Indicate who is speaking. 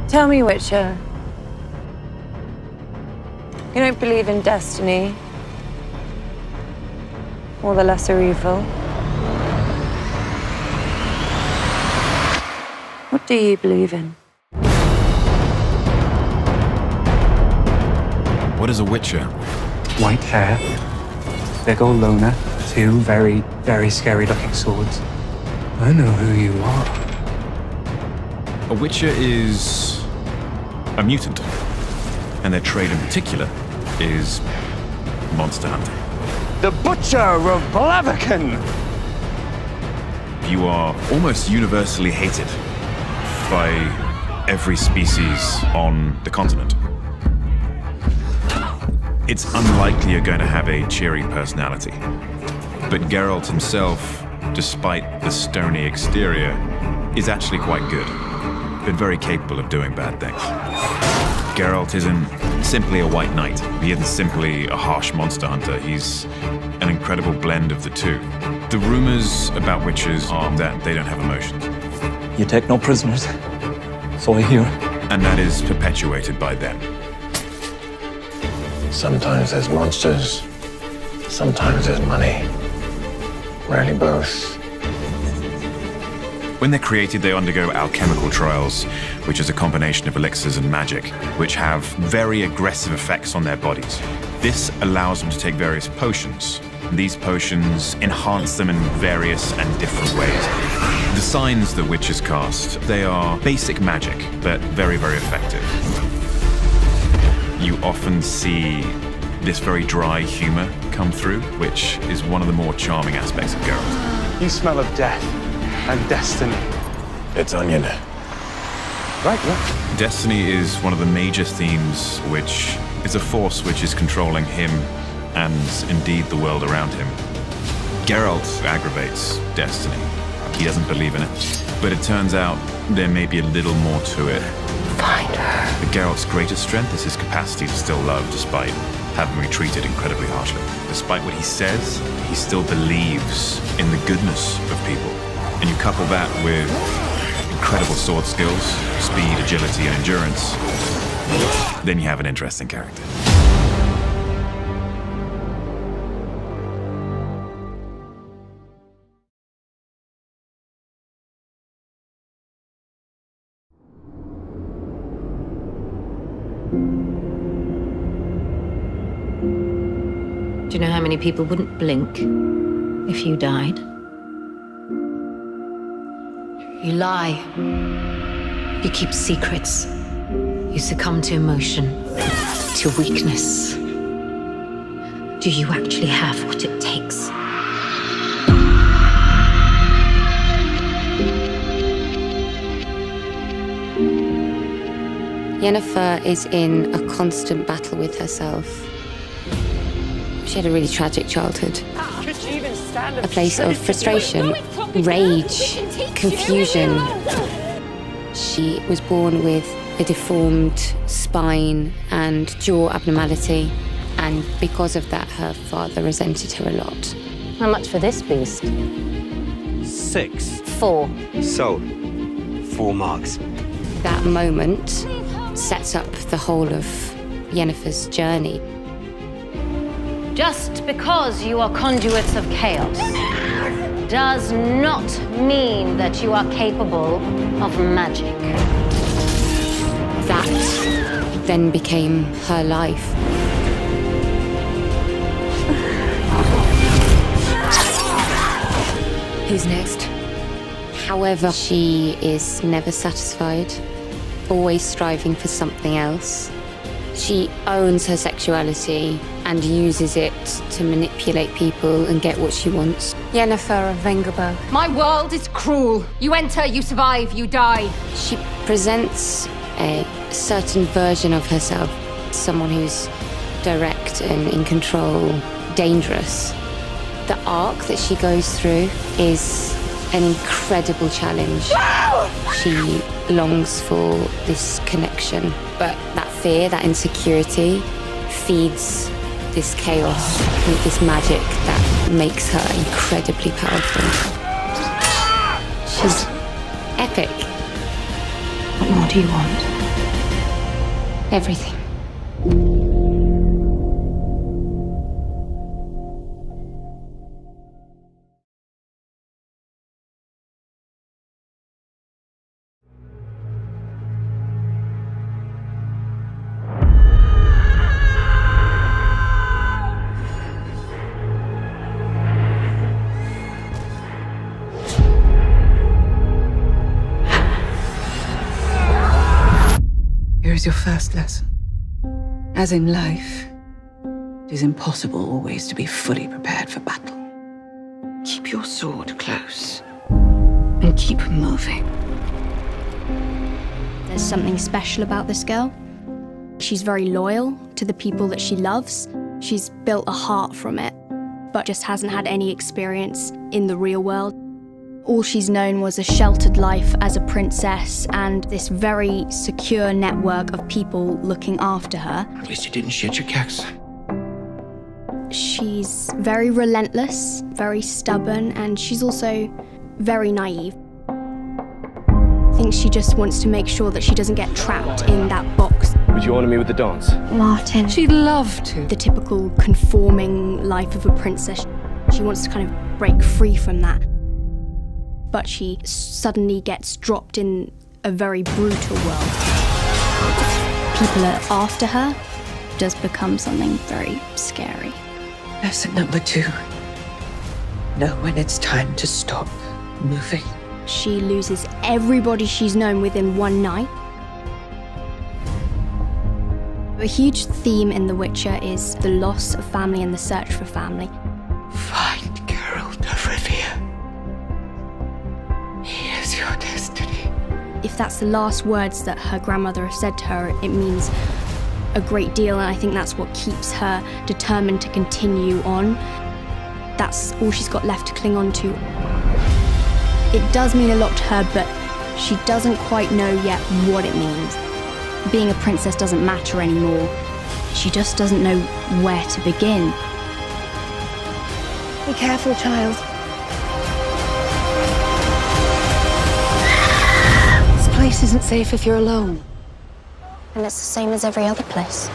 Speaker 1: Tell me, Witcher. You don't believe in destiny? Or the lesser evil? What do you believe in?
Speaker 2: What is a Witcher?
Speaker 3: White hair, big old loner, two very, very scary-looking swords. I know who you are.
Speaker 2: A Witcher is a mutant, and their trade in particular is monster hunting.
Speaker 4: The Butcher of Blaviken!
Speaker 2: You are almost universally hated by every species on the continent. It's unlikely you're going to have a cheery personality. But Geralt himself, despite the stony exterior, is actually quite good, but very capable of doing bad things. Geralt isn't simply a white knight. He isn't simply a harsh monster hunter. He's an incredible blend of the two. The rumors about witches are that they don't have emotions.
Speaker 3: You take no prisoners, so I hear.
Speaker 2: And that is perpetuated by them.
Speaker 5: Sometimes there's monsters, sometimes there's money. Rarely both.
Speaker 2: When they're created, they undergo alchemical trials, which is a combination of elixirs and magic, which have very aggressive effects on their bodies. This allows them to take various potions. These potions enhance them in various and different ways. The signs that witches cast, they are basic magic, but very, very effective. You often see this very dry humor come through, which is one of the more charming aspects of Geralt.
Speaker 4: You smell of death and destiny.
Speaker 5: It's onion.
Speaker 4: Right, yeah.
Speaker 2: Destiny is one of the major themes, which is a force which is controlling him and indeed the world around him. Geralt aggravates destiny. He doesn't believe in it. But it turns out there may be a little more to it.
Speaker 1: Find her.
Speaker 2: But Geralt's greatest strength is his capacity to still love despite having been treated incredibly harshly. Despite what he says, he still believes in the goodness of people. And you couple that with incredible sword skills, speed, agility, and endurance, then you have an interesting character.
Speaker 6: Do you know how many people wouldn't blink if you died? You lie. You keep secrets. You succumb to emotion, to weakness. Do you actually have what it takes?
Speaker 7: Yennefer is in a constant battle with herself. She had a really tragic childhood. A place of frustration, rage, confusion. She was born with a deformed spine and jaw abnormality, and because of that, her father resented her a lot.
Speaker 6: How much for this beast?
Speaker 4: 6.
Speaker 6: 4.
Speaker 4: Sold. 4 marks.
Speaker 7: That moment sets up the whole of Yennefer's journey.
Speaker 6: Just because you are conduits of chaos does not mean that you are capable of magic.
Speaker 7: That then became her life.
Speaker 6: Who's next?
Speaker 7: However, she is never satisfied, always striving for something else. She owns her sexuality and uses it to manipulate people and get what she wants.
Speaker 1: Yennefer of Vengerberg.
Speaker 8: My world is cruel. You enter, you survive, you die.
Speaker 7: She presents a certain version of herself, someone who's direct and in control, dangerous. The arc that she goes through is an incredible challenge. No! She longs for this connection, but that fear, that insecurity, feeds this chaos with this magic that makes her incredibly powerful. She's epic.
Speaker 6: What more do you want?
Speaker 7: Everything.
Speaker 9: Here is your first lesson. As in life, it is impossible always to be fully prepared for battle. Keep your sword close and keep moving.
Speaker 10: There's something special about this girl. She's very loyal to the people that she loves. She's built a heart from it, but just hasn't had any experience in the real world. All she's known was a sheltered life as a princess and this very secure network of people looking after her.
Speaker 5: At least you didn't shit your keks.
Speaker 10: She's very relentless, very stubborn, and she's also very naive. I think she just wants to make sure that she doesn't get trapped in that box.
Speaker 4: Would you honor me with the dance?
Speaker 10: Martin.
Speaker 9: She'd love to.
Speaker 10: The typical conforming life of a princess. She wants to kind of break free from that. But she suddenly gets dropped in a very brutal world. People are after her. It does become something very scary.
Speaker 9: Lesson number 2. Know when it's time to stop moving.
Speaker 10: She loses everybody she's known within one night. A huge theme in The Witcher is the loss of family and the search for family.
Speaker 9: Find Geralt of Rivia. He is your destiny.
Speaker 10: If that's the last words that her grandmother has said to her, it means a great deal, and I think that's what keeps her determined to continue on. That's all she's got left to cling on to. It does mean a lot to her, but she doesn't quite know yet what it means. Being a princess doesn't matter anymore. She just doesn't know where to begin.
Speaker 1: Be careful, child. This place isn't safe if you're alone.
Speaker 10: And it's the same as every other place.